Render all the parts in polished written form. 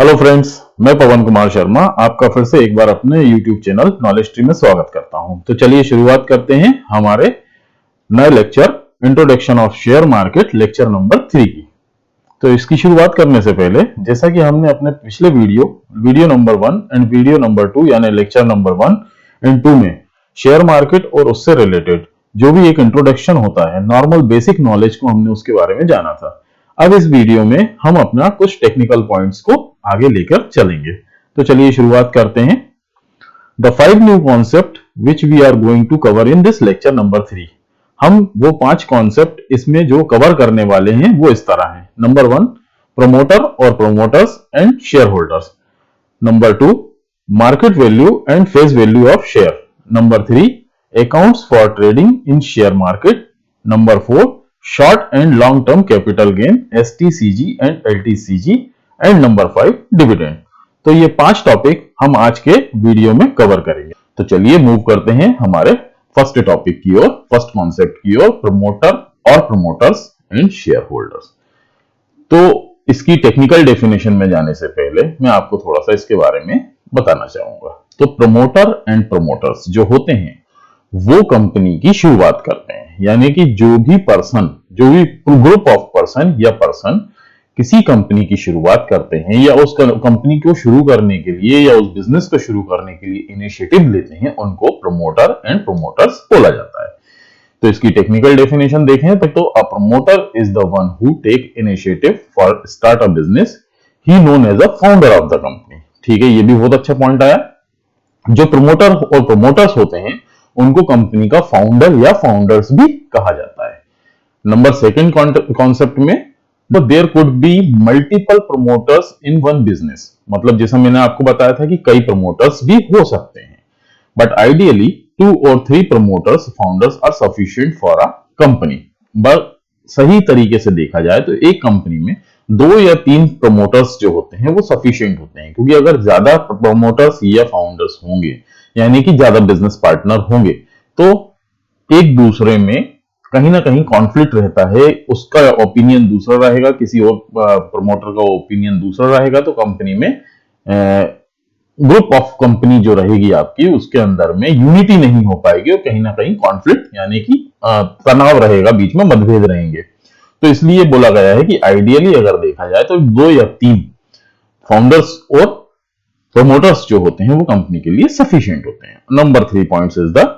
Hello friends, मैं पवन कुमार शर्मा आपका फिर से एक बार अपने YouTube चैनल नॉलेज ट्री में स्वागत करता हूं। तो चलिए शुरुआत करते हैं हमारे नए lecture introduction of share market lecture number 3 की। तो इसकी शुरुआत करने से पहले जैसा कि हमने अपने पिछले video number 1 and video number 2 यानी लेक्चर नंबर 1 एंड 2 में शेयर मार्केट और उससे रिलेटेड जो भी एक इंट्रोडक्शन होता है, नॉर्मल बेसिक नॉलेज को हमने उसके बारे में जाना था। अब इस वीडियो में हम अपना कुछ टेक्निकल पॉइंट्स को आगे लेकर चलेंगे। तो चलिए शुरुआत करते हैं। The 5 new concept which we are going to cover in this lecture number 3। हम वो 5 कॉन्सेप्ट इसमें जो कवर करने वाले हैं वो इस तरह हैं। नंबर 1, प्रमोटर और promoters and share holders. Number 2, market value and face value of share. Number 3, accounts for trading in share market. Number 4, short and long term capital gain STCG and LTCG and number 5, dividend. तो ये 5 topic हम आज के video में cover करेंगे। तो चलिए move करते हैं हमारे फर्स्ट टॉपिक की ओर, फर्स्ट कॉन्सेप्ट की ओर, प्रमोटर और प्रमोटर्स एंड शेयर होल्डर्स। तो इसकी टेक्निकल डेफिनेशन में जाने से पहले मैं आपको थोड़ा सा इसके बारे में बताना चाहूंगा। तो प्रमोटर एंड प्रमोटर्स जो होते हैं वो कंपनी की शुरुआत करते हैं, यानी कि जो भी ग्रुप ऑफ पर्सन या पर्सन किसी कंपनी की शुरुआत करते हैं या उस कंपनी को शुरू करने के लिए या उस बिजनेस को शुरू करने के लिए इनिशिएटिव लेते हैं, उनको प्रमोटर एंड प्रमोटर्स बोला जाता है। तो इसकी टेक्निकल डेफिनेशन देखें तो a promoter is the one who take initiative for start a business, he known as a founder of the company. ठीक है, ये भी बहुत अच्छा पॉइंट आया। जो प्रमोटर और प्रमोटर्स होते हैं उनको कंपनी का फाउंडर या फाउंडर्स भी कहा जाता है। नंबर 2 कॉन्सेप्ट में there could be multiple promoters in one business. मतलब जैसा मैंने आपको बताया था कि कई प्रमोटर्स भी हो सकते हैं, बट आइडियली 2 और 3 promoters founders are sufficient for a company. But सही तरीके से देखा जाए तो एक कंपनी में 2 या 3 प्रमोटर्स जो होते हैं वो सफिशिएंट होते हैं, क्योंकि अगर ज्यादा प्रमोटर्स या फाउंडर्स होंगे यानी कि ज्यादा बिजनेस पार्टनर होंगे तो एक दूसरे में कहीं ना कहीं कॉन्फ्लिक्ट रहता है। उसका ओपिनियन दूसरा रहेगा, किसी और प्रमोटर का ओपिनियन दूसरा रहेगा, तो कंपनी में ग्रुप ऑफ कंपनी जो रहेगी आपकी उसके अंदर में यूनिटी नहीं हो पाएगी और कहीं ना कहीं कॉन्फ्लिक्ट यानी कि तनाव रहेगा, बीच में मतभेद रहेंगे। तो इसलिए बोला गया है कि आइडियली अगर देखा जाए तो 2 या 3 फाउंडर्स और प्रमोटर्स जो होते हैं वो कंपनी के लिए सफिशिएंट होते हैं। Number 3 points is the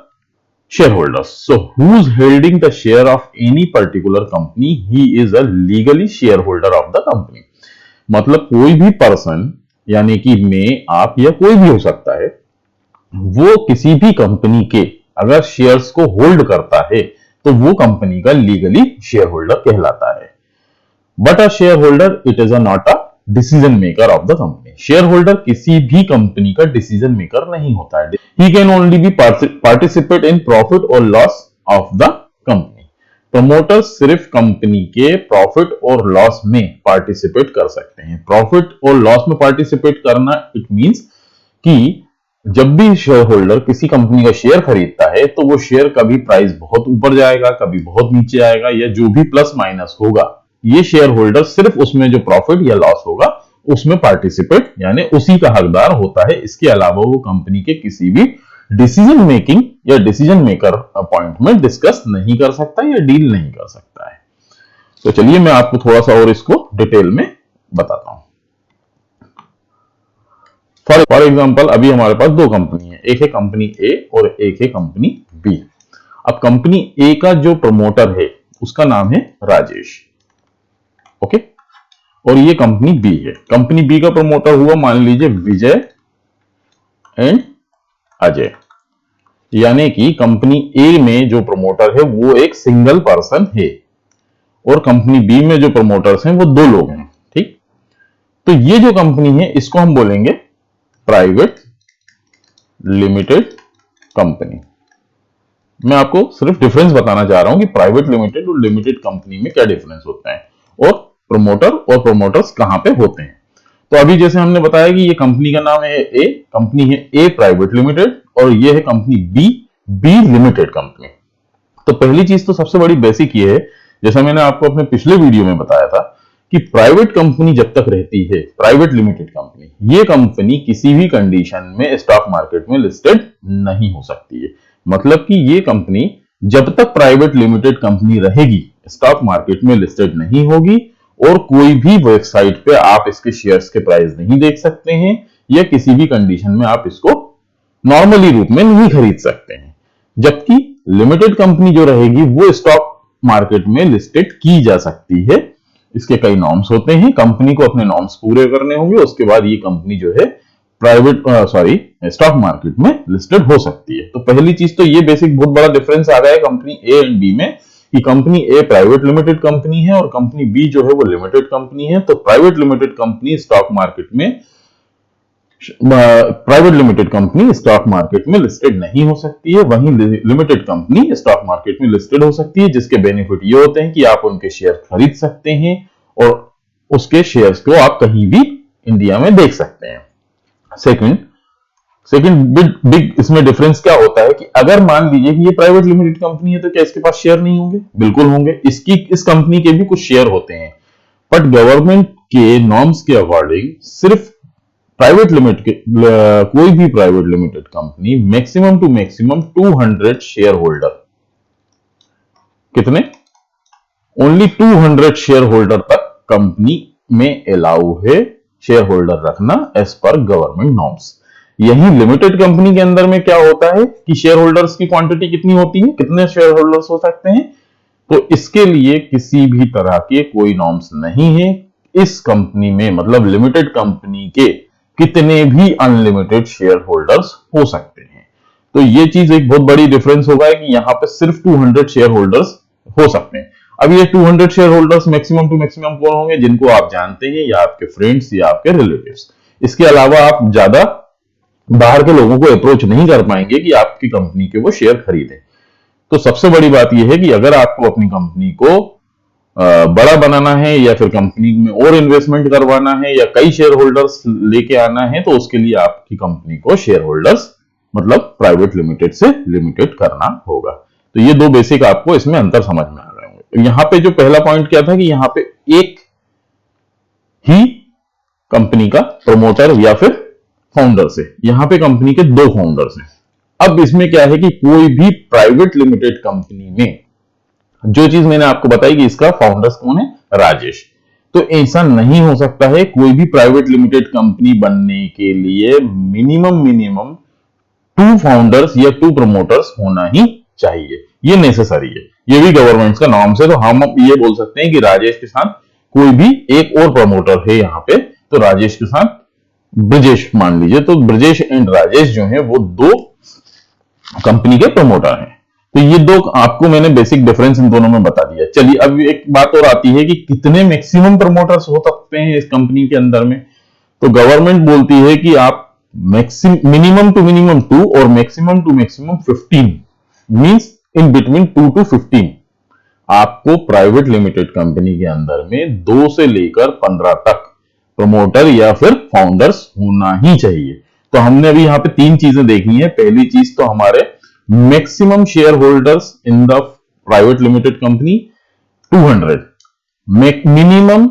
shareholders. So who's holding the share of any particular company? He is a legally shareholder of the company. मतलब कोई भी पर्सन यानी कि मैं, आप या कोई भी हो सकता है, वो किसी भी कंपनी के अगर शेयर्स को होल्ड करता है तो वो कंपनी का लीगली शेयर होल्डर कहलाता है। But a shareholder it is not a decision maker of the company. Shareholder किसी भी कंपनी का डिसीजन मेकर नहीं होता है। He can only be participate in profit और loss of the company. Promoter सिर्फ कंपनी के profit और लॉस में पार्टिसिपेट कर सकते हैं। प्रॉफिट और लॉस में पार्टिसिपेट करना इट मींस कि जब भी शेयर होल्डर किसी कंपनी का शेयर खरीदता है तो वो शेयर कभी प्राइस बहुत ऊपर जाएगा, कभी बहुत नीचे आएगा, या जो भी प्लस माइनस होगा, ये शेयर होल्डर सिर्फ उसमें जो प्रॉफिट या लॉस होगा उसमें पार्टिसिपेट यानी उसी का हकदार होता है। इसके अलावा वो कंपनी के किसी भी डिसीजन मेकिंग या डिसीजन मेकर पॉइंट में डिस्कस नहीं कर सकता या डील नहीं कर सकता है। तो चलिए मैं आपको थोड़ा सा और इसको डिटेल में बताता हूं। फॉर एग्जांपल अभी हमारे पास 2 कंपनी है, एक है कंपनी ए और एक है कंपनी बी। अब कंपनी ए का जो प्रमोटर है उसका नाम है राजेश, ओके, और ये कंपनी बी है। कंपनी बी का प्रमोटर हुआ मान लीजिए विजय एंड अजय, यानी कि कंपनी ए में जो प्रमोटर है वो एक सिंगल पर्सन है और कंपनी बी में जो प्रमोटर्स हैं वो 2 लोग हैं। ठीक, तो ये जो कंपनी है इसको हम बोलेंगे प्राइवेट लिमिटेड कंपनी। मैं आपको सिर्फ डिफरेंस बताना चाह रहा हूं कि प्राइवेट लिमिटेड और लिमिटेड कंपनी में क्या डिफरेंस होता है और प्रमोटर और प्रमोटर्स कहां पे होते हैं। तो अभी जैसे हमने बताया कि ये कंपनी का नाम है ए, कंपनी है ए प्राइवेट लिमिटेड, और ये है company B, B limited company. तो पहली चीज तो सबसे बड़ी बेसिक ये है, जैसा मैंने आपको अपने पिछले वीडियो में बताया था कि प्राइवेट कंपनी जब तक रहती है, प्राइवेट लिमिटेड कंपनी, ये कंपनी किसी भी कंडीशन में स्टॉक मार्केट में लिस्टेड नहीं हो सकती है। मतलब कि ये कंपनी जब तक प्राइवेट लिमिटेड कंपनी रहेगी स्टॉक मार्केट में लिस्टेड नहीं होगी, और कोई भी वेबसाइट पे आप इसके शेयर्स के प्राइस नहीं देख सकते हैं, या किसी भी कंडीशन में आप इसको नॉर्मली रूप में नहीं खरीद सकते हैं। जबकि लिमिटेड कंपनी जो रहेगी वो स्टॉक मार्केट में लिस्टेड की जा सकती है। इसके कई नॉर्म्स होते हैं, कंपनी को अपने नॉर्म्स पूरे करने होंगे, उसके बाद ये कंपनी जो है स्टॉक मार्केट में लिस्टेड हो सकती है। तो पहली चीज तो ये बेसिक बहुत बड़ा डिफरेंस आ गया है कंपनी ए एंड बी में, कि कंपनी ए प्राइवेट लिमिटेड कंपनी है और कंपनी बी जो है वो लिमिटेड कंपनी है। तो private limited company stock market में लिस्टेड नहीं हो सकती है, वहीं लिमिटेड कंपनी स्टॉक मार्केट में लिस्टेड हो सकती है, जिसके बेनिफिट ये होते हैं कि आप उनके शेयर खरीद सकते हैं और उसके शेयर्स को आप कहीं भी इंडिया में देख सकते हैं। सेकंड बिग इसमें डिफरेंस क्या होता है कि अगर मान लीजिए कि ये प्राइवेट लिमिटेड कंपनी है, तो क्या इसके पास शेयर नहीं होंगे? बिल्कुल होंगे। इस कंपनी के भी कुछ शेयर होते हैं, बट गवर्नमेंट के नॉर्म्स के अकॉर्डिंग सिर्फ कोई भी private limited company maximum to maximum 200 share holder, कितने? ओनली 200 शेयर होल्डर तक कंपनी में अलाउ है शेयर होल्डर रखना एज पर गवर्नमेंट नॉर्म्स। यही लिमिटेड कंपनी के अंदर में क्या होता है कि शेयर होल्डर्स की क्वांटिटी कितनी होती है, कितने शेयर होल्डर्स हो सकते हैं? तो इसके लिए किसी भी तरह के कोई नॉर्म्स नहीं है। इस कंपनी में मतलब लिमिटेड कंपनी के कितने भी अनलिमिटेड शेयर होल्डर्स हो सकते हैं। तो ये चीज एक बहुत बड़ी डिफरेंस होगा कि यहां पे सिर्फ 200 शेयर होल्डर्स हो सकते हैं। अब ये 200 share holders maximum to maximum कौन होंगे? जिनको आप जानते हैं, या आपके फ्रेंड्स या आपके रिलेटिव्स। इसके अलावा आप ज्यादा बाहर के लोगों को अप्रोच नहीं कर पाएंगे कि आपकी कंपनी के वो शेयर खरीदें। तो सबसे बड़ी बात यह है कि अगर आपको अपनी कंपनी को बड़ा बनाना है या फिर कंपनी में और इन्वेस्टमेंट करवाना है या कई शेयर होल्डर्स लेके आना है, तो उसके लिए आपकी कंपनी को शेयर होल्डर्स मतलब प्राइवेट लिमिटेड से लिमिटेड करना होगा। तो ये दो बेसिक आपको इसमें अंतर समझ में आ रहे होंगे। यहां पे जो पहला पॉइंट क्या था कि यहां पे एक ही कंपनी का प्रमोटर या फिर फाउंडर्स है, यहां पे कंपनी के दो फाउंडर्स हैं। अब इसमें क्या है कि कोई भी प्राइवेट लिमिटेड कंपनी में जो चीज मैंने आपको बताई कि इसका फाउंडर्स कौन है? राजेश। तो ऐसा नहीं हो सकता है। कोई भी प्राइवेट लिमिटेड कंपनी बनने के लिए मिनिमम 2 फाउंडर्स या 2 प्रमोटर्स होना ही चाहिए, ये नेसेसरी है। ये भी गवर्नमेंट का नॉर्म है। तो हम ये बोल सकते हैं कि राजेश के साथ कोई भी एक और प्रमोटर है यहां पे, तो राजेश के साथ ब्रजेश मान लीजिए, तो ब्रजेश एंड राजेश जो है वो दो कंपनी के प्रमोटर हैं। तो ये दो आपको मैंने बेसिक डिफरेंस इन दोनों में बता दिया। चलिए अब एक बात और आती है कि कितने मैक्सिमम प्रमोटर्स हो सकते हैं इस कंपनी के अंदर में। तो गवर्नमेंट बोलती है कि आप मिनिमम टू मिनिमम 2 और maximum to maximum 15 means in between 2 to 15 आपको प्राइवेट लिमिटेड कंपनी के अंदर में 2 से लेकर 15 तक प्रमोटर या फिर फाउंडर्स होना ही चाहिए। तो हमने अभी यहां पे 3 चीजें देखी हैं। पहली चीज तो हमारे maximum share holders in the private limited company 200, minimum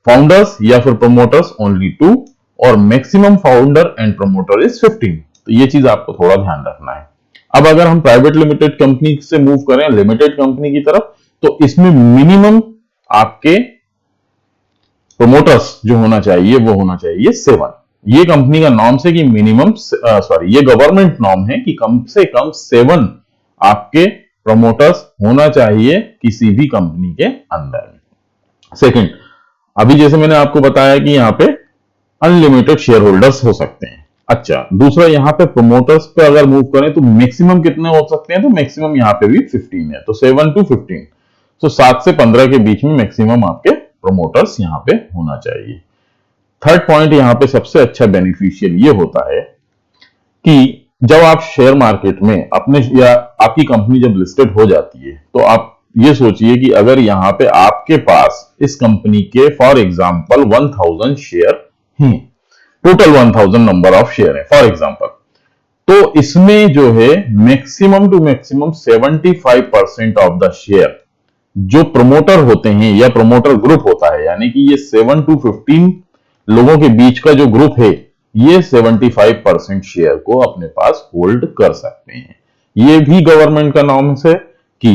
founders या फिर प्रमोटर्स ओनली 2, और maximum founder and promoter is 15। तो ये चीज आपको थोड़ा ध्यान रखना है। अब अगर हम प्राइवेट लिमिटेड कंपनी से मूव करें लिमिटेड कंपनी की तरफ, तो इसमें मिनिमम आपके प्रमोटर्स जो होना चाहिए वो होना चाहिए 7। ये कंपनी का नॉर्म है कि ये गवर्नमेंट नॉर्म है कि कम से कम 7 आपके प्रमोटर्स होना चाहिए किसी भी कंपनी के अंदर में। सेकंड, अभी जैसे मैंने आपको बताया कि यहां पे अनलिमिटेड शेयर होल्डर्स हो सकते हैं। अच्छा, दूसरा यहां पे प्रमोटर्स पे अगर मूव करें तो मैक्सिमम कितने हो सकते हैं? तो मैक्सिमम यहां पे भी 15 है। तो 7 to 15, तो 7 से 15 के बीच में मैक्सिमम आपके प्रमोटर्स यहां पे होना चाहिए। थर्ड पॉइंट यहां पे सबसे अच्छा बेनिफिशियल ये होता है कि जब आप शेयर मार्केट में अपने या आपकी कंपनी जब लिस्टेड हो जाती है, तो आप ये सोचिए कि अगर यहां पे आपके पास इस कंपनी के फॉर एग्जांपल 1000 शेयर हैं, टोटल 1000 नंबर ऑफ शेयर है फॉर एग्जांपल, तो इसमें जो है maximum to maximum 75% of the share जो प्रमोटर होते हैं या प्रमोटर ग्रुप होता है, यानी कि ये 7 to 15 लोगों के बीच का जो ग्रुप है, ये 75% शेयर को अपने पास होल्ड कर सकते हैं। ये भी गवर्नमेंट का नॉर्म है कि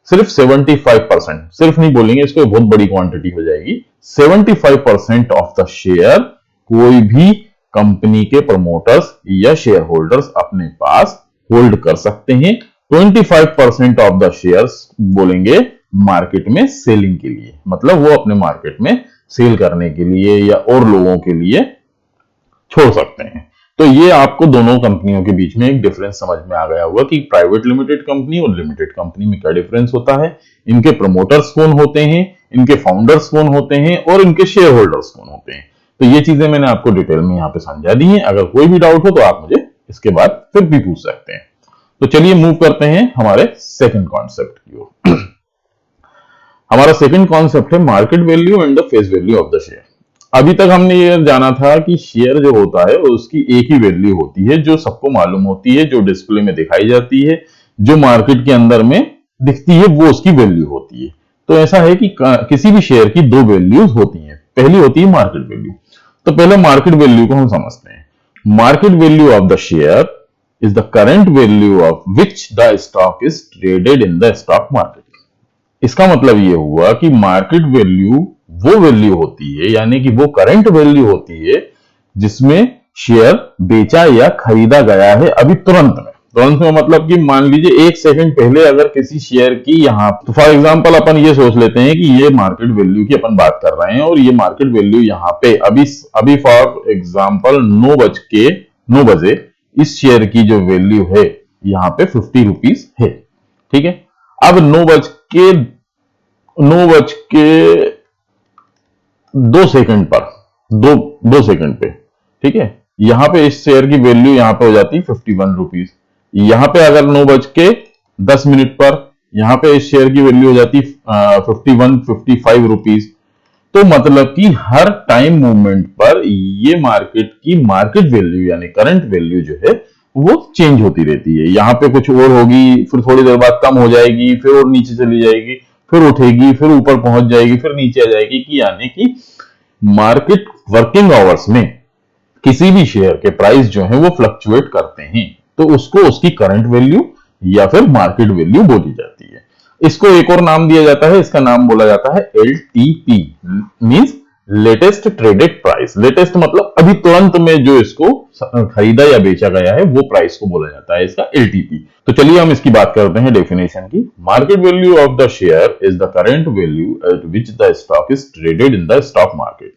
सिर्फ 75%, सिर्फ नहीं बोलेंगे, इसको बहुत बड़ी क्वांटिटी हो जाएगी। 75% ऑफ द शेयर कोई भी कंपनी के प्रमोटर्स या शेयर होल्डर्स अपने पास होल्ड कर सकते हैं। 25% ऑफ द शेयर्स बोलेंगे मार्केट में सेलिंग के लिए, मतलब वो अपने मार्केट में सेल करने के लिए या और लोगों के लिए छोड़ सकते हैं। तो ये आपको दोनों कंपनियों के बीच में एक डिफरेंस समझ में आ गया होगा कि प्राइवेट लिमिटेड कंपनी और लिमिटेड कंपनी में क्या डिफरेंस होता है, इनके प्रमोटर्स कौन होते हैं, इनके फाउंडर्स कौन होते हैं और इनके शेयर होल्डर्स कौन होते हैं। तो ये चीजें मैंने आपको डिटेल में यहाँ पे समझा दी हैं। अगर कोई भी डाउट हो तो आप मुझे इसके बाद फिर भी पूछ सकते हैं। तो चलिए मूव करते हैं हमारे सेकंड कॉन्सेप्ट की ओर। हमारा सेकंड कॉन्सेप्ट है market value and the face value of the share. अभी तक हमने ये जाना था कि शेयर जो होता है उसकी एक ही वैल्यू होती है जो सबको मालूम होती है, जो डिस्प्ले में दिखाई जाती है, जो मार्केट के अंदर में दिखती है, वो उसकी वैल्यू होती है। तो ऐसा है कि किसी भी शेयर की दो वैल्यूज होती हैं। पहली होती है मार्केट वैल्यू। तो पहले मार्केट वैल्यू को हम समझते हैं। Market value of the share is the current value of which the stock is traded in the stock market। इसका मतलब ये हुआ कि मार्केट वैल्यू वो वैल्यू होती है, यानी कि वो करंट वैल्यू होती है जिसमें शेयर बेचा या खरीदा गया है अभी तुरंत में। तुरंत में मतलब कि मान लीजिए 1 सेकंड पहले अगर किसी शेयर की यहाँ, तो फॉर एग्जांपल अपन ये सोच लेते हैं कि ये मार्केट वैल्यू की अपन बात कर रहे हैं और ये मार्केट वैल्यू यहाँ पे अभी फॉर एग्जांपल 9 बजे इस शेयर की जो वैल्यू है यहाँ पे 50 रुपीज है। ठीक है, अब 9 बज के 2 सेकंड पर, दो सेकंड पे, ठीक है, यहां पे इस शेयर की वैल्यू यहां पे हो जाती 51 रुपीज। यहां पे अगर 9 बज के 10 मिनट पर यहां पे इस शेयर की वैल्यू हो जाती 55 रुपीज। तो मतलब कि हर टाइम मूवमेंट पर ये मार्केट की मार्केट वैल्यू यानी करंट वैल्यू जो है वो चेंज होती रहती है। यहाँ पे कुछ और होगी, फिर थोड़ी देर बाद कम हो जाएगी, फिर और नीचे चली जाएगी, फिर उठेगी, फिर ऊपर पहुंच जाएगी, फिर नीचे आ जाएगी, कि यानी कि मार्केट वर्किंग आवर्स में किसी भी शेयर के प्राइस जो है वो फ्लक्चुएट करते हैं, तो उसको उसकी करंट वैल्यू या फिर मार्केट वैल्यू बोली जाती है। इसको एक और नाम दिया जाता है, इसका नाम बोला जाता है LTP, means latest traded price. Latest मतलब अभी तुरंत में जो इसको खरीदा या बेचा गया है वो प्राइस को बोला जाता है इसका LTP। तो चलिए हम इसकी बात करते हैं डेफिनेशन की। Market value of the share is the current value eight which the stock is traded in the stock market.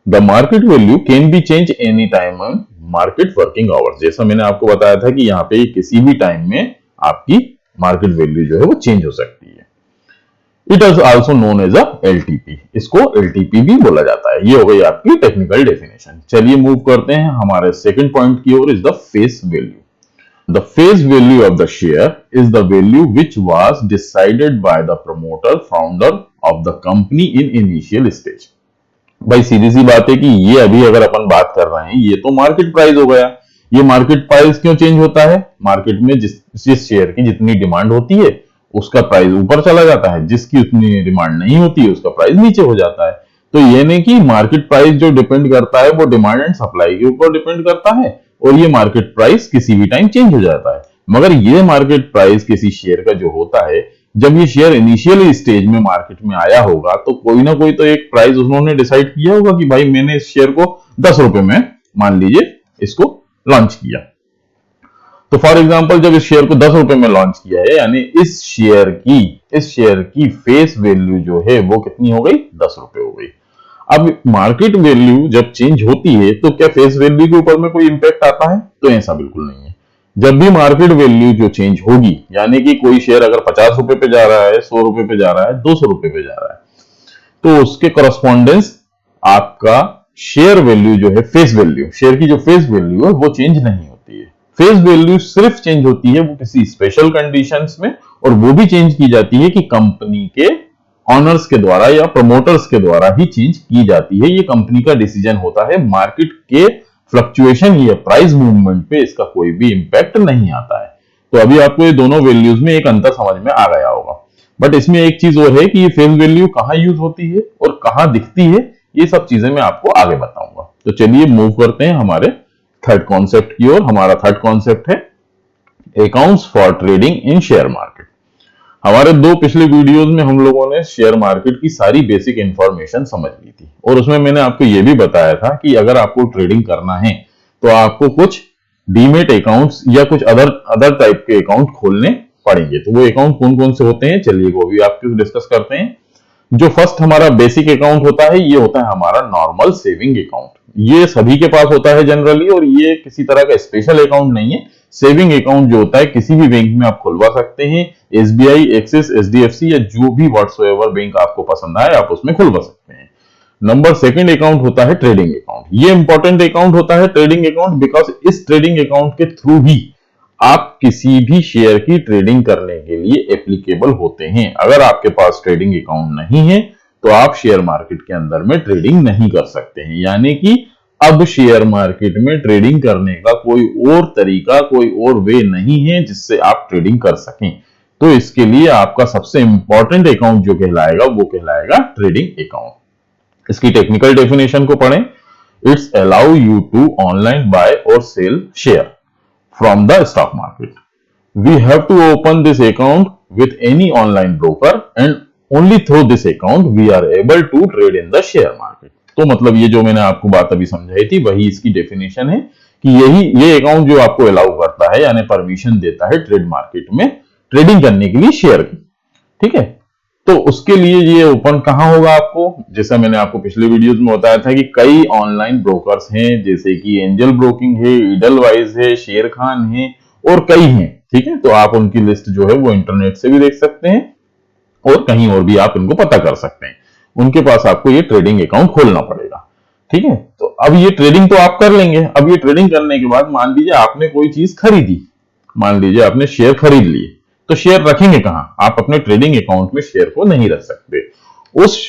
The market value can be change any time on market working hours. जैसा मैंने आपको बताया था कि यहाँ पे किसी भी टाइम में आपकी मार्केट वैल्यू जो है वो चेंज हो सकती है। It is also known as a LTP, इसको LTP भी बोला जाता है। ये हो गई आपकी टेक्निकल डेफिनेशन। चलिए मूव करते हैं हमारे सेकंड पॉइंट की ओर, is the face value. The face value of the share is the value which was decided by the promoter founder of the company in initial stage. भाई सीधी सी बात है कि ये अभी अगर अपन बात कर रहे हैं, ये तो मार्केट प्राइस हो गया। ये मार्केट प्राइस क्यों चेंज होता है? मार्केट में जिस शेयर की जितनी डिमांड होती है उसका प्राइस ऊपर चला जाता है, जिसकी उतनी डिमांड नहीं होती है उसका प्राइस नीचे हो जाता है। तो ये नहीं कि मार्केट प्राइस जो डिपेंड करता है वो डिमांड एंड सप्लाई के ऊपर डिपेंड करता है और ये मार्केट प्राइस किसी भी टाइम चेंज हो जाता है। मगर ये मार्केट प्राइस किसी शेयर का जो होता है, जब ये शेयर इनिशियल स्टेज में मार्केट में आया होगा तो कोई ना कोई तो एक प्राइस उन्होंने डिसाइड किया होगा कि भाई मैंने इस शेयर को 10 रुपए में मान लीजिए इसको लॉन्च किया। तो फॉर एग्जांपल जब इस शेयर को 10 रुपए में लॉन्च किया है, यानी इस शेयर की फेस वैल्यू जो है वो कितनी हो गई? 10 रुपए हो गई। अब मार्केट वैल्यू जब चेंज होती है तो क्या फेस वैल्यू के ऊपर में कोई इंपैक्ट आता है? तो ऐसा बिल्कुल नहीं है। जब भी मार्केट वैल्यू जो चेंज होगी, यानी कि कोई शेयर अगर 50 रुपए पे जा रहा है, 100 रुपए पे जा रहा है, 200 रुपए पे जा रहा है, तो उसके करस्पॉन्डेंस आपका शेयर वैल्यू जो है, फेस वैल्यू, शेयर की जो फेस वैल्यू है वो चेंज नहीं होती है। फेस वैल्यू सिर्फ चेंज होती है वो किसी स्पेशल कंडीशंस में, और वो भी चेंज की जाती है कि कंपनी के ऑनर्स के द्वारा या प्रमोटर्स के द्वारा ही चेंज की जाती है। ये कंपनी का डिसीजन होता है, मार्केट के फ्लक्चुएशन या प्राइस मूवमेंट पे इसका कोई भी इंपैक्ट नहीं आता है। तो अभी आपको ये दोनों वैल्यूज में एक अंतर समझ में आ गया होगा। बट इसमें एक चीज और है कि ये फेस वैल्यू कहाँ यूज होती है और कहाँ दिखती है, ये सब चीजें मैं आपको आगे बताऊंगा। तो चलिए मूव करते हैं हमारे थर्ड कॉन्सेप्ट की ओर। हमारा थर्ड कॉन्सेप्ट है accounts for trading in share market. हमारे दो पिछले वीडियोस में हम लोगों ने शेयर मार्केट की सारी बेसिक इंफॉर्मेशन समझ ली थी और उसमें मैंने आपको यह भी बताया था कि अगर आपको ट्रेडिंग करना है तो आपको कुछ डीमेट अकाउंट्स या कुछ अदर टाइप के अकाउंट खोलने पड़ेंगे। तो वो अकाउंट कौन कौन से होते हैं, चलिए वो भी आपके डिस्कस करते हैं। जो फर्स्ट हमारा बेसिक अकाउंट होता है, ये होता है हमारा नॉर्मल सेविंग अकाउंट। ये सभी के पास होता है जनरली, और ये किसी तरह का स्पेशल अकाउंट नहीं है। सेविंग अकाउंट जो होता है किसी भी बैंक में आप खुलवा सकते हैं, एसबीआई, एक्सिस, एचडीएफसी या जो भी व्हाट्सएवर बैंक आपको पसंद आए आप उसमें खुलवा सकते हैं। नंबर सेकंड अकाउंट होता है ट्रेडिंग अकाउंट। ये इंपॉर्टेंट अकाउंट होता है ट्रेडिंग अकाउंट, बिकॉज इस ट्रेडिंग अकाउंट के थ्रू ही आप किसी भी शेयर की ट्रेडिंग करने के लिए एप्लीकेबल होते हैं। अगर आपके पास ट्रेडिंग अकाउंट नहीं है तो आप शेयर मार्केट के अंदर में ट्रेडिंग नहीं कर सकते हैं। यानी कि अब शेयर मार्केट में ट्रेडिंग करने का कोई और तरीका, कोई और वे नहीं है जिससे आप ट्रेडिंग कर सकें। तो इसके लिए आपका सबसे इंपॉर्टेंट अकाउंट जो कहलाएगा वो कहलाएगा ट्रेडिंग अकाउंट। इसकी टेक्निकल डेफिनेशन को पढ़ें। It's allow you to online buy और sell share from the stock market. We have to open this account with any online broker and only through this account we are able to trade in the share market. तो मतलब ये जो मैंने आपको बात अभी समझाई थी वही इसकी डेफिनेशन है कि ये अकाउंट जो आपको अलाउ करता है यानी परमिशन देता है ट्रेड मार्केट में ट्रेडिंग करने के लिए शेयर की। ठीक है, तो उसके लिए ये ओपन कहां होगा आपको, जैसा मैंने आपको पिछले वीडियोस में बताया था कि कई ऑनलाइन ब्रोकर्स हैं, जैसे कि एंजल ब्रोकिंग है, इडलवाइज है, शेर खान है और कई हैं। ठीक है, तो आप उनकी लिस्ट जो है वो इंटरनेट से भी देख सकते हैं और कहीं और भी आप इनको पता कर सकते हैं। उनके पास आपको ये ट्रेडिंग अकाउंट खोलना पड़ेगा। ठीक है, तो अब ये ट्रेडिंग तो आप कर लेंगे। अब ये ट्रेडिंग करने के बाद मान लीजिए आपने कोई चीज खरीदी, मान लीजिए आपने शेयर खरीद लिए, तो शेयर रखेंगे कहां? आप अपने ट्रेडिंग अकाउंट में शेयर को नहीं रख सकते। उस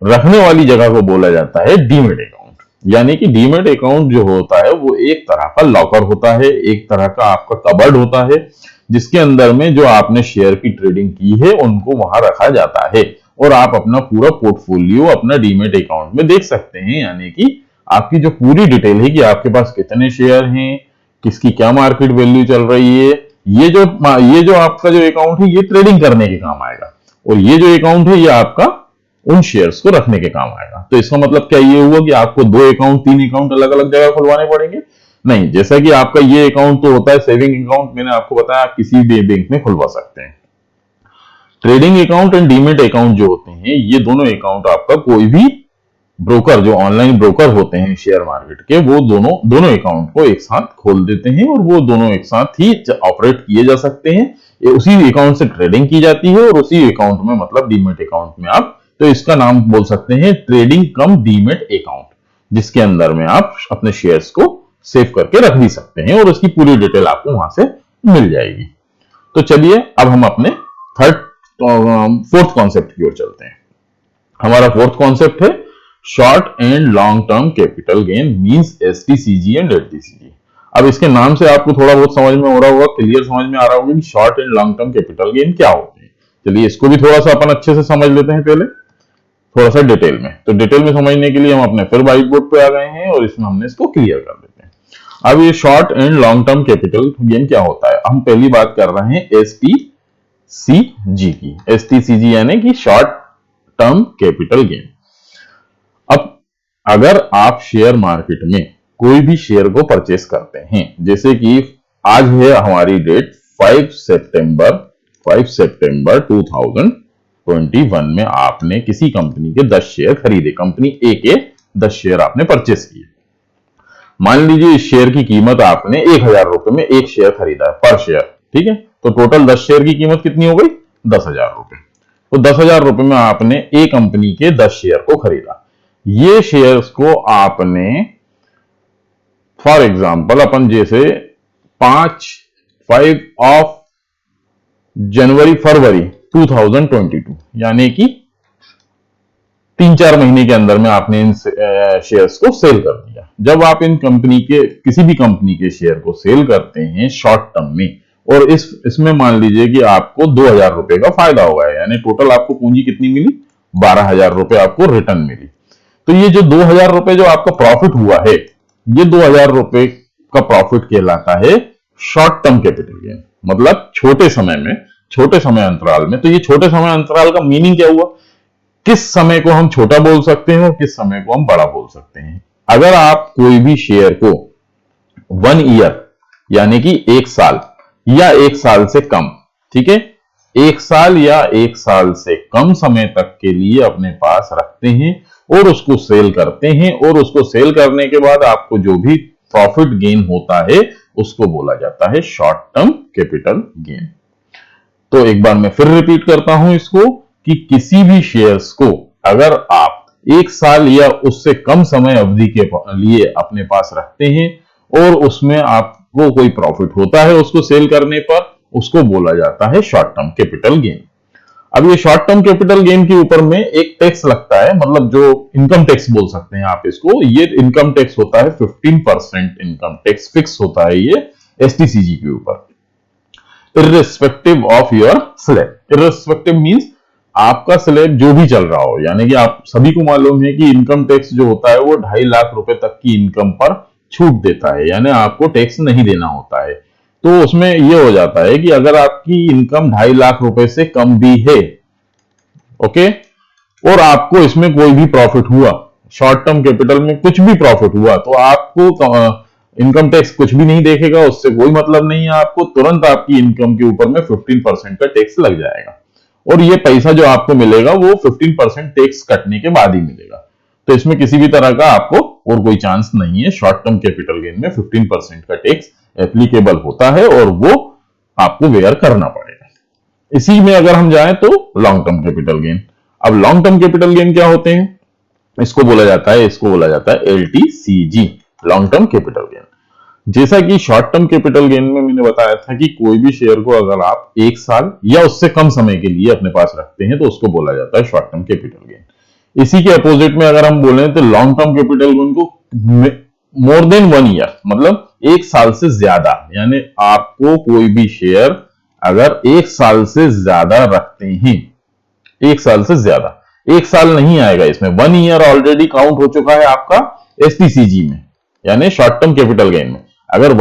रखने वाली जगह को बोला जाता है डीमेट अकाउंट। यानी कि डीमेट अकाउंट जो होता है वो एक तरह का लॉकर होता है, एक तरह का आपका कबर्ड होता है, जिसके अंदर में जो आपने शेयर की ट्रेडिंग की है उनको वहां रखा जाता है और आप अपना पूरा पोर्टफोलियो अपना डीमेट अकाउंट में देख सकते हैं। यानी कि आपकी जो पूरी डिटेल है कि आपके पास कितने शेयर हैं, किसकी क्या मार्केट वैल्यू चल रही है, ये जो आपका जो अकाउंट है ये ट्रेडिंग करने के काम आएगा और ये जो अकाउंट है ये आपका उन शेयर्स को रखने के काम आएगा। तो इसका मतलब क्या ये हुआ कि आपको 2 अकाउंट 3 अकाउंट अलग अलग जगह खुलवाने पड़ेंगे? नहीं, जैसा कि आपका ये अकाउंट तो होता है सेविंग अकाउंट, मैंने आपको बताया आप किसी भी बैंक में खुलवा सकते हैं। Trading account and demat account जो होते हैं ये दोनों अकाउंट आपका कोई भी ब्रोकर, जो ऑनलाइन ब्रोकर होते हैं शेयर मार्केट के, वो दोनों अकाउंट को एक साथ खोल देते हैं और वो दोनों एक साथ ही ऑपरेट किए जा सकते हैं। उसी अकाउंट से ट्रेडिंग की जाती है और उसी अकाउंट में मतलब डीमेट अकाउंट में आप, तो इसका नाम बोल सकते हैं ट्रेडिंग कम डीमेट अकाउंट, जिसके अंदर में आप अपने शेयर्स को सेव करके रख भी सकते हैं और उसकी पूरी डिटेल आपको वहां से मिल जाएगी। तो चलिए अब हम अपने फोर्थ कॉन्सेप्ट की ओर चलते हैं। हमारा फोर्थ कॉन्सेप्ट है short and long term capital gain means STCG and LTCG. अब इसके नाम से आपको थोड़ा बहुत समझ में हो रहा होगा, क्लियर समझ में आ रहा होगा कि short and long term capital gain क्या होते हैं। चलिए इसको भी थोड़ा सा अपन अच्छे से समझ लेते हैं पहले, थोड़ा सा डिटेल में। तो डिटेल में समझने के लिए हम अपने फिर व्हाइट बोर्ड पे आ गए हैं और इसमें हमने इसको क्लियर कर देते हैं। अब ये short and long term capital gain क्या होता है, हम पहली बात कर रहे हैं एसटीसीजी की। एसटीसीजी यानी कि शॉर्ट टर्म कैपिटल गेन। अब अगर आप शेयर मार्केट में कोई भी शेयर को परचेस करते हैं, जैसे कि आज है हमारी डेट 5 सितंबर 2021 में आपने किसी कंपनी के 10 शेयर खरीदे, कंपनी ए के 10 शेयर आपने परचेस किए। मान लीजिए इस शेयर की कीमत आपने 1000 रुपए में एक शेयर खरीदा है पर शेयर। ठीक है, तो टोटल 10 शेयर की कीमत कितनी हो गई? 10,000 रुपए। तो 10,000 रुपए में आपने ए कंपनी के 10 शेयर को खरीदा। ये शेयर्स को आपने फॉर एग्जांपल अपन जैसे 5 ऑफ फरवरी 2022 यानी कि 3-4 महीने के अंदर में आपने इन शेयर्स को सेल कर दिया। जब आप इन कंपनी के किसी भी कंपनी के शेयर को सेल करते हैं शॉर्ट टर्म में, और इसमें मान लीजिए कि आपको 2,000 रुपए का फायदा हुआ है, यानी टोटल आपको पूंजी कितनी मिली, 12,000 रुपए आपको रिटर्न मिली। तो ये जो 2,000 रुपए जो आपका प्रॉफिट हुआ है, ये 2,000 रुपए का प्रॉफिट कहलाता है शॉर्ट टर्म कैपिटल गेन, मतलब छोटे समय अंतराल में। तो ये छोटे समय अंतराल का मीनिंग क्या हुआ, किस समय को हम छोटा बोल सकते हैं और किस समय को हम बड़ा बोल सकते हैं। अगर आप कोई भी शेयर को 1 ईयर यानी कि 1 साल या 1 साल से कम, ठीक है, 1 साल या 1 साल से कम समय तक के लिए अपने पास रखते हैं और उसको सेल करते हैं, और उसको सेल करने के बाद आपको जो भी प्रॉफिट गेन होता है उसको बोला जाता है शॉर्ट टर्म कैपिटल गेन। तो एक बार मैं फिर रिपीट करता हूं इसको, कि किसी भी शेयर्स को अगर आप 1 साल या उससे कम समय अवधि के लिए अपने पास रखते हैं और उसमें आपको कोई प्रॉफिट होता है उसको सेल करने पर, उसको बोला जाता है शॉर्ट टर्म कैपिटल गेन। अब ये शॉर्ट टर्म कैपिटल गेन के ऊपर में एक टैक्स लगता है, मतलब जो इनकम टैक्स बोल सकते हैं आप इसको। ये इनकम टैक्स होता है 15% इनकम टैक्स फिक्स होता है ये एसटीसीजी के ऊपर, irrespective of your slab. Irrespective means आपका स्लैब जो भी चल रहा हो, यानी कि आप सभी को मालूम है कि इनकम टैक्स जो होता है वो 2.5 लाख रुपए तक की इनकम पर छूट देता है, यानी आपको टैक्स नहीं देना होता है। तो उसमें यह हो जाता है कि अगर आपकी इनकम 2.5 लाख रुपए से कम भी है, ओके, और आपको इसमें कोई भी प्रॉफिट हुआ, शॉर्ट टर्म कैपिटल में कुछ भी प्रॉफिट हुआ, तो आपको इनकम टैक्स कुछ भी नहीं देखेगा, उससे कोई मतलब नहीं है आपको, तुरंत आपकी इनकम के ऊपर में 15% का टैक्स लग जाएगा, और ये पैसा जो आपको मिलेगा वो 15% टैक्स कटने के बाद ही मिलेगा। तो इसमें किसी भी तरह का आपको और कोई चांस नहीं है। शॉर्ट टर्म कैपिटल गेन में 15% का टैक्स एप्लीकेबल होता है और वो आपको बेयर करना पड़ेगा। इसी में अगर हम जाएं तो लॉन्ग टर्म कैपिटल गेन। अब लॉन्ग टर्म कैपिटल गेन क्या होते हैं, इसको बोला जाता है LTCG, long term capital gain. जैसा कि शॉर्ट टर्म कैपिटल गेन में मैंने बताया था कि कोई भी शेयर को अगर आप 1 साल या उससे कम समय के लिए अपने पास रखते हैं तो उसको बोला जाता है शॉर्ट टर्म कैपिटल गेन। इसी के अपोजिट में अगर हम बोले तो लॉन्ग टर्म कैपिटल गेन को मोर देन 1 ईयर, मतलब 1 साल से ज्यादा, यानी आपको कोई भी शेयर अगर 1 साल से ज्यादा रखते हैं, 1 साल से ज्यादा, 1 साल नहीं आएगा इसमें, 1 ईयर ऑलरेडी काउंट हो चुका है आपका एसटीसीजी में, यानी शॉर्ट टर्म कैपिटल गेन में। अगर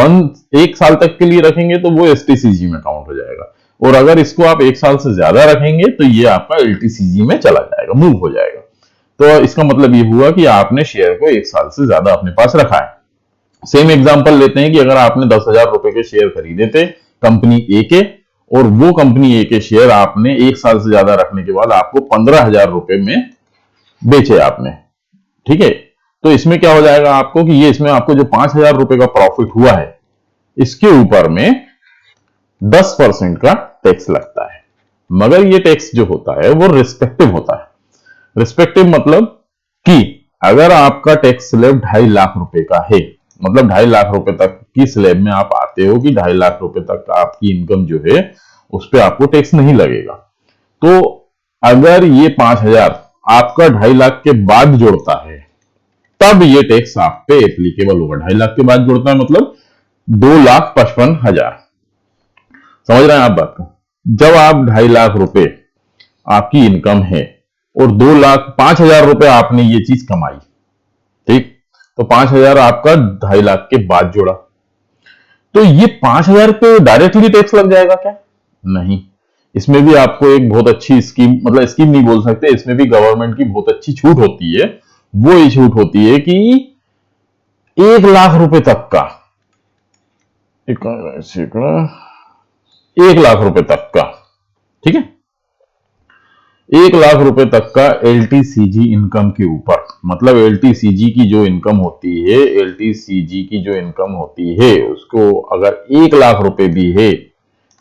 1 साल तक के लिए रखेंगे तो वो एसटीसीजी में काउंट हो जाएगा, और अगर इसको आप 1 साल से ज्यादा रखेंगे तो ये आपका एलटीसीजी में चला जाएगा, मूव हो जाएगा। तो इसका मतलब ये हुआ कि आपने शेयर को 1 साल से ज्यादा अपने पास रखा है। सेम एग्जांपल लेते हैं कि अगर आपने 10,000 रुपए के शेयर खरीदे थे कंपनी ए के, और वो कंपनी ए के शेयर आपने 1 साल से ज्यादा रखने के बाद आपको 15,000 रुपए में बेचे आपने, ठीक है। तो इसमें क्या हो जाएगा आपको कि ये इसमें आपको जो 5,000 रुपए का प्रॉफिट हुआ है इसके ऊपर में 10% का टैक्स लगता है, मगर ये टैक्स जो होता है वो रिस्पेक्टिव होता है। रिस्पेक्टिव मतलब कि अगर आपका टैक्स स्लैब 2.5 लाख रुपए का है, मतलब 2.5 लाख रुपए तक की स्लैब में आप आते हो कि 2.5 लाख रुपए तक आपकी इनकम जो है उस पर आपको टैक्स नहीं लगेगा। तो अगर ये 5,000 आपका 2.5 लाख के बाद जोड़ता है तब ये टैक्स आप पे एप्लीकेबल होगा। 2.5 लाख के बाद जोड़ता है मतलब 2,55,000। समझ रहे हैं आप बात को? जब आप 2.5 लाख रुपए आपकी इनकम है और 5,000 रुपए आपने ये चीज कमाई, ठीक, तो 5,000 आपका 2.5 लाख के बाद जोड़ा, तो ये 5,000 पे डायरेक्टली टैक्स लग जाएगा क्या? नहीं, इसमें भी आपको एक बहुत अच्छी स्कीम, मतलब स्कीम नहीं बोल सकते, इसमें भी गवर्नमेंट की बहुत अच्छी छूट होती है। वो ये छूट होती है कि 1 लाख रुपए तक का, 1 लाख रुपए तक का, ठीक है, 1 लाख रुपए तक का एलटीसीजी इनकम के ऊपर, मतलब एलटीसीजी की जो इनकम होती है, एलटीसीजी की जो इनकम होती है उसको अगर 1 लाख रुपए भी है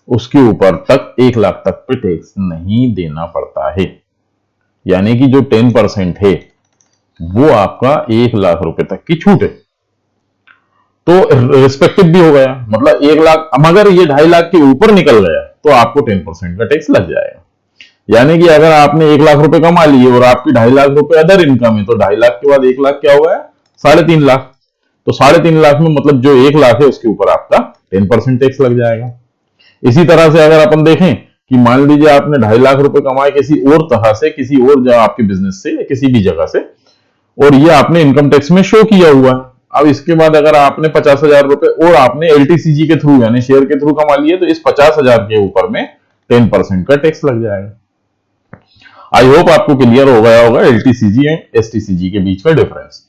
उसके ऊपर तक 1 लाख तक पे टैक्स नहीं देना पड़ता है, यानी कि जो 10% है वो आपका 1 लाख रुपए तक की छूट है। तो रिस्पेक्टिव भी हो गया, मतलब 1 लाख, मगर ये 2.5 लाख के ऊपर निकल गया तो आपको 10% का टैक्स लग जाएगा। यानी कि अगर आपने 1 लाख रुपए कमा लिए और आपकी 2.5 लाख रुपए अदर इनकम है, तो 2.5 लाख के बाद 1 लाख क्या हो गया? 3.5 लाख। तो 3.5 लाख में मतलब जो 1 लाख है उसके ऊपर आपका 10% टैक्स लग जाएगा। इसी तरह से अगर अपन देखें कि मान लीजिए आपने 2.5 लाख रुपए कमाए किसी और तरह से, किसी और जगह आपके बिजनेस से या किसी भी जगह से, और ये आपने इनकम टैक्स में शो किया हुआ है। अब इसके बाद अगर आपने 50,000 रुपए और आपने एलटीसीजी के थ्रू यानी शेयर के थ्रू कमा लिए, तो इस 50,000 के ऊपर में 10% का टैक्स लग जाएगा। आई होप आपको क्लियर हो गया होगा एलटीसीजी एंड एसटीसीजी के बीच में डिफरेंस।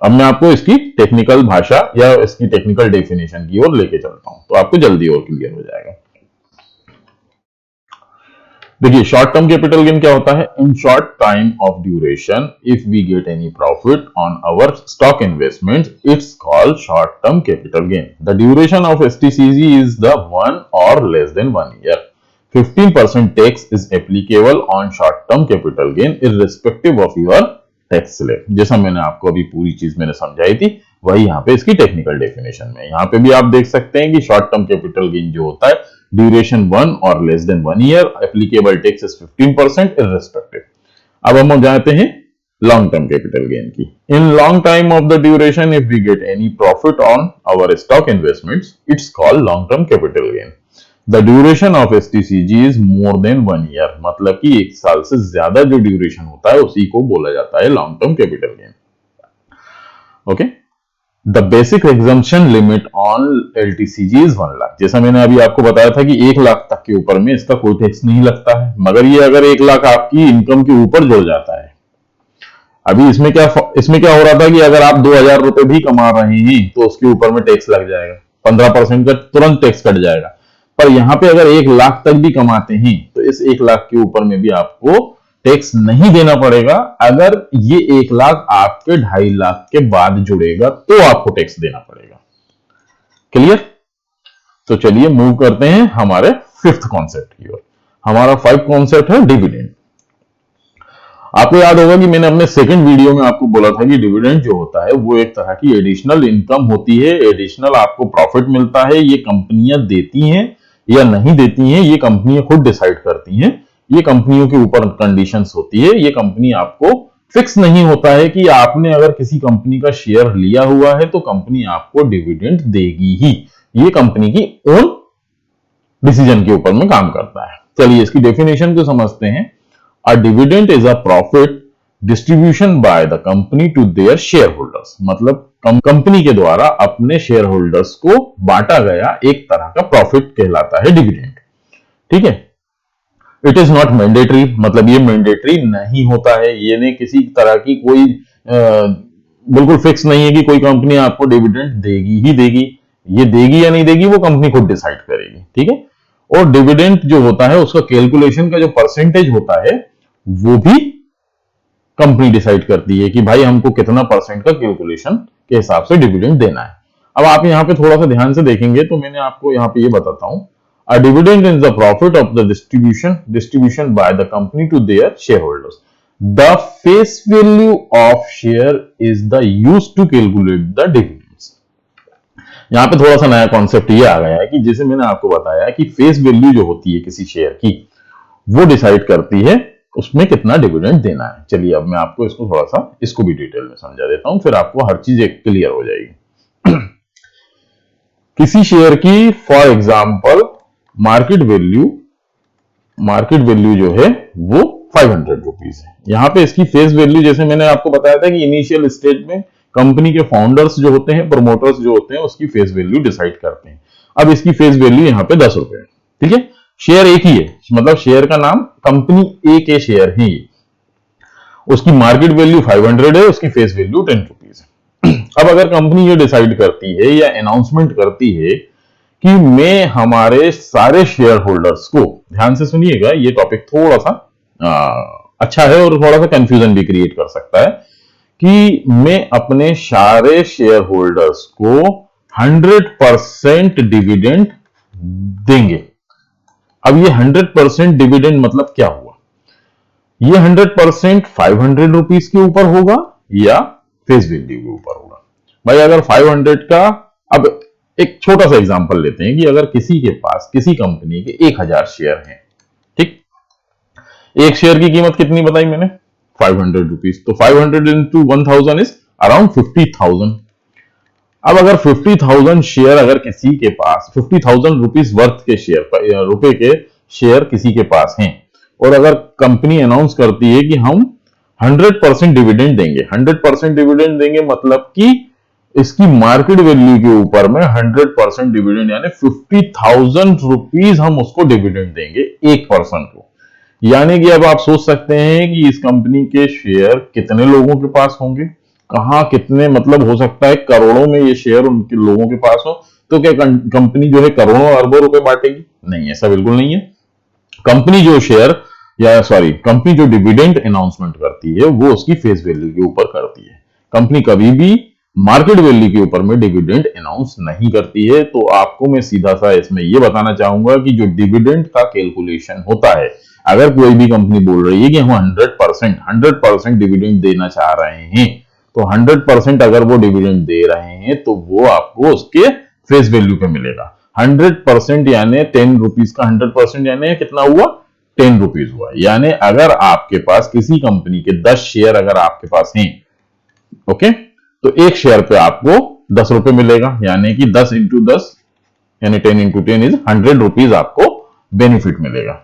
अब मैं आपको इसकी टेक्निकल भाषा या इसकी टेक्निकल डेफिनेशन की ओर लेके चलता हूं, तो आपको जल्दी और क्लियर हो जाएगा। देखिए, शॉर्ट टर्म कैपिटल गेन क्या होता है? In short time of duration if we get any profit on our stock investment, it's called short term capital gain. The duration of STCG is the 1 और less than 1 year. 15% tax is applicable on short-term capital gain irrespective of your tax slab। जैसा मैंने आपको अभी पूरी चीज मैंने समझाई थी, वही यहाँ पे इसकी टेक्निकल डेफिनेशन में। यहाँ पे भी आप देख सकते हैं कि शॉर्ट टर्म कैपिटल गेन जो होता है, ड्यूरेशन 1 और less than 1 year, applicable tax is 15% irrespective. अब हम जाते हैं लॉन्ग टर्म कैपिटल गेन की। In long time of the duration if we get any profit on our stock investments, it's called long term capital gain. The duration of STCG is more than 1 year, मतलब कि 1 साल से ज्यादा जो duration होता है उसी को बोला जाता है long term capital gain. Okay, the basic exemption limit on LTCG is 1 lakh. जैसा मैंने अभी आपको बताया था कि 1 लाख तक के ऊपर में इसका कोई टैक्स नहीं लगता है, मगर ये अगर 1 लाख आपकी इनकम के ऊपर जुड़ जाता है, अभी इसमें क्या हो रहा था कि अगर आप 2,000 रुपए भी कमा रहे हैं तो उसके ऊपर में टैक्स लग जाएगा, 15% का तुरंत टैक्स कट जाएगा। पर यहां पे अगर 1 लाख तक भी कमाते हैं तो इस 1 लाख के ऊपर में भी आपको टैक्स नहीं देना पड़ेगा। अगर ये 1 लाख आपके 2.5 लाख के बाद जुड़ेगा तो आपको टैक्स देना पड़ेगा। क्लियर? तो चलिए मूव करते हैं हमारे 5th कॉन्सेप्ट की ओर। हमारा 5th कॉन्सेप्ट है डिविडेंड। आपको याद होगा कि मैंने अपने सेकंड वीडियो में आपको बोला था कि डिविडेंड जो होता है वो एक तरह की एडिशनल इनकम होती है, एडिशनल आपको प्रॉफिट मिलता है। ये कंपनियां देती हैं या नहीं देती हैं, ये कंपनियां खुद डिसाइड करती हैं। ये कंपनियों के ऊपर कंडीशंस होती है। ये कंपनी आपको फिक्स नहीं होता है कि आपने अगर किसी कंपनी का शेयर लिया हुआ है तो कंपनी आपको डिविडेंड देगी ही। ये कंपनी की ओन डिसीजन के ऊपर में काम करता है। चलिए इसकी डेफिनेशन को समझते हैं। A dividend is a profit distribution by the company to their shareholders। मतलब कंपनी के द्वारा अपने शेयर होल्डर्स को बांटा गया एक तरह का प्रॉफिट कहलाता है डिविडेंड। ठीक है, इट इज नॉट मैंडेटरी, मतलब ये मैंडेटरी नहीं होता है। ये नहीं किसी तरह की कोई बिल्कुल फिक्स नहीं है कि कोई कंपनी आपको डिविडेंड देगी ही देगी। ये देगी या नहीं देगी वो कंपनी खुद डिसाइड करेगी। ठीक है, और डिविडेंड जो होता है उसका कैलकुलेशन का जो परसेंटेज होता है वो भी कंपनी डिसाइड करती है कि भाई हमको कितना परसेंट का कैलकुलेशन के हिसाब से डिविडेंड देना है। अब आप यहां पे थोड़ा सा ध्यान से देखेंगे तो मैंने आपको यहां पे ये बताता हूं। A dividend is the profit of the distribution by the company to their shareholders. The face value of share is the used to calculate the dividends. यहां पे थोड़ा सा नया कॉन्सेप्ट ये आ गया है कि जैसे मैंने आपको बताया कि फेस वैल्यू जो होती है किसी शेयर की, वो डिसाइड करती है उसमें कितना डिविडेंड देना है। चलिए अब मैं आपको इसको थोड़ा सा इसको भी डिटेल में समझा देता हूं, फिर आपको हर चीज एक क्लियर हो जाएगी। किसी शेयर की फॉर एग्जांपल मार्केट वैल्यू जो है वो 500 रुपीज है। यहां पे इसकी फेस वैल्यू जैसे मैंने आपको बताया था कि इनिशियल स्टेज में कंपनी के फाउंडर्स जो होते हैं, प्रोमोटर्स जो होते हैं, उसकी फेस वैल्यू डिसाइड करते हैं। अब इसकी फेस वैल्यू यहां पे 10 रुपए है। ठीक है, शेयर एक ही है, मतलब शेयर का नाम कंपनी ए के शेयर है। उसकी मार्केट वैल्यू 500 है, उसकी फेस वैल्यू 10 रुपीज है। अब अगर कंपनी ये डिसाइड करती है या अनाउंसमेंट करती है कि मैं हमारे सारे शेयर होल्डर्स को, ध्यान से सुनिएगा ये टॉपिक थोड़ा सा अच्छा है और थोड़ा सा कंफ्यूजन भी क्रिएट कर सकता है, कि मैं अपने सारे शेयर होल्डर्स को 100% डिविडेंड देंगे। अब ये 100% डिविडेंड मतलब क्या हुआ? ये 100% 500 रुपीज के ऊपर होगा या फेस वैल्यू के ऊपर होगा? भाई अगर 500 का, अब एक छोटा सा एग्जांपल लेते हैं कि अगर किसी के पास किसी कंपनी के 1000 शेयर हैं, ठीक, एक शेयर की कीमत कितनी बताई मैंने? 500 रुपीज। तो 500 into 1000 इज अराउंड 50,000। अब अगर 50,000 शेयर अगर किसी के पास 50,000 रुपीज वर्थ के शेयर रुपए के शेयर किसी के पास हैं और अगर कंपनी अनाउंस करती है कि हम 100% डिविडेंड देंगे, 100% डिविडेंड देंगे मतलब कि इसकी मार्केट वैल्यू के ऊपर में 100% डिविडेंड यानी 50,000 रुपीज हम उसको डिविडेंड देंगे 1% को। यानी कि अब आप सोच सकते हैं कि इस कंपनी के शेयर कितने लोगों के पास होंगे, कहां कितने, मतलब हो सकता है करोड़ों में ये शेयर उनके लोगों के पास हो। तो क्या कंपनी जो है करोड़ों अरबों रुपए बांटेगी? नहीं, ऐसा बिल्कुल नहीं है। कंपनी जो शेयर कंपनी जो डिविडेंड अनाउंसमेंट करती है वो उसकी फेस वैल्यू के ऊपर करती है। कंपनी कभी भी मार्केट वैल्यू के ऊपर में डिविडेंड अनाउंस नहीं करती है। तो आपको मैं सीधा सा इसमें यह बताना चाहूंगा कि जो डिविडेंड का कैलकुलेशन होता है, अगर कोई भी कंपनी बोल रही है कि हम 100% डिविडेंड देना चाह रहे हैं, तो 100% अगर वो डिविडेंड दे रहे हैं तो वो आपको उसके फेस वैल्यू पे मिलेगा। 100% यानी 10 रुपीज का 100% यानी कितना हुआ? 10 रुपीज हुआ। यानी अगर आपके पास किसी कंपनी के 10 शेयर अगर आपके पास हैं, ओके, तो एक शेयर पे आपको 10 रुपए मिलेगा। यानी कि 10 इंटू 10 यानी 10 इंटू 10 इज 100 रुपीज आपको बेनिफिट मिलेगा।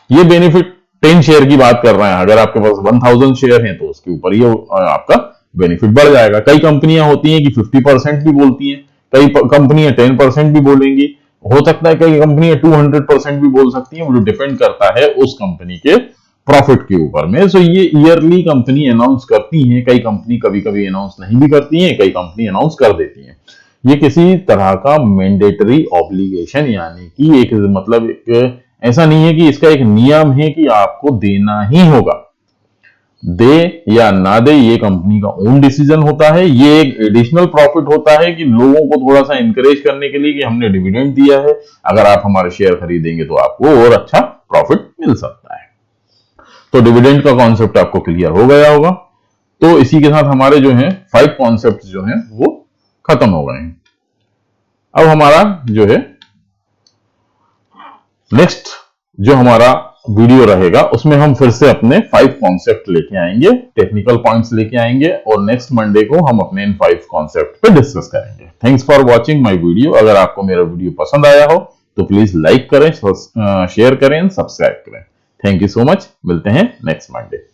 ये बेनिफिट 10 शेयर की बात कर रहे हैं। अगर आपके पास 1000 शेयर हैं तो उसके ऊपर ये आपका बेनिफिट बढ़ जाएगा। कई कंपनियां होती हैं कि 50% भी बोलती हैं, कई कंपनियां 10% भी बोलेंगी, हो सकता है कई कंपनियां 200% भी बोल सकती हैं। वो जो डिपेंड करता है उस कंपनी के प्रॉफिट के ऊपर में। सो ये ईयरली कंपनी अनाउंस करती हैं। कई कंपनी कभी कभी अनाउंस नहीं भी करती हैं, कई कंपनी अनाउंस कर देती हैं। ये किसी तरह का मैंडेटरी ऑब्लिगेशन यानी कि एक मतलब एक ऐसा नहीं है कि इसका एक नियम है कि आपको देना ही होगा। दे या ना दे ये कंपनी का ओन डिसीजन होता है। ये एक एडिशनल प्रॉफिट होता है कि लोगों को थोड़ा सा इंकरेज करने के लिए कि हमने डिविडेंड दिया है, अगर आप हमारे शेयर खरीदेंगे तो आपको और अच्छा प्रॉफिट मिल सकता है। तो डिविडेंड का कॉन्सेप्ट आपको क्लियर हो गया होगा। तो इसी के साथ हमारे जो हैं 5 कॉन्सेप्ट जो हैं वो खत्म हो गए हैं। अब हमारा जो है नेक्स्ट जो हमारा वीडियो रहेगा उसमें हम फिर से अपने 5 कॉन्सेप्ट लेके आएंगे, टेक्निकल पॉइंट्स लेके आएंगे और नेक्स्ट मंडे को हम अपने इन 5 कॉन्सेप्ट पे डिस्कस करेंगे। Thanks for watching my video. अगर आपको मेरा वीडियो पसंद आया हो तो प्लीज लाइक करें, शेयर करें, सब्सक्राइब करें। Thank you so much. मिलते हैं नेक्स्ट मंडे।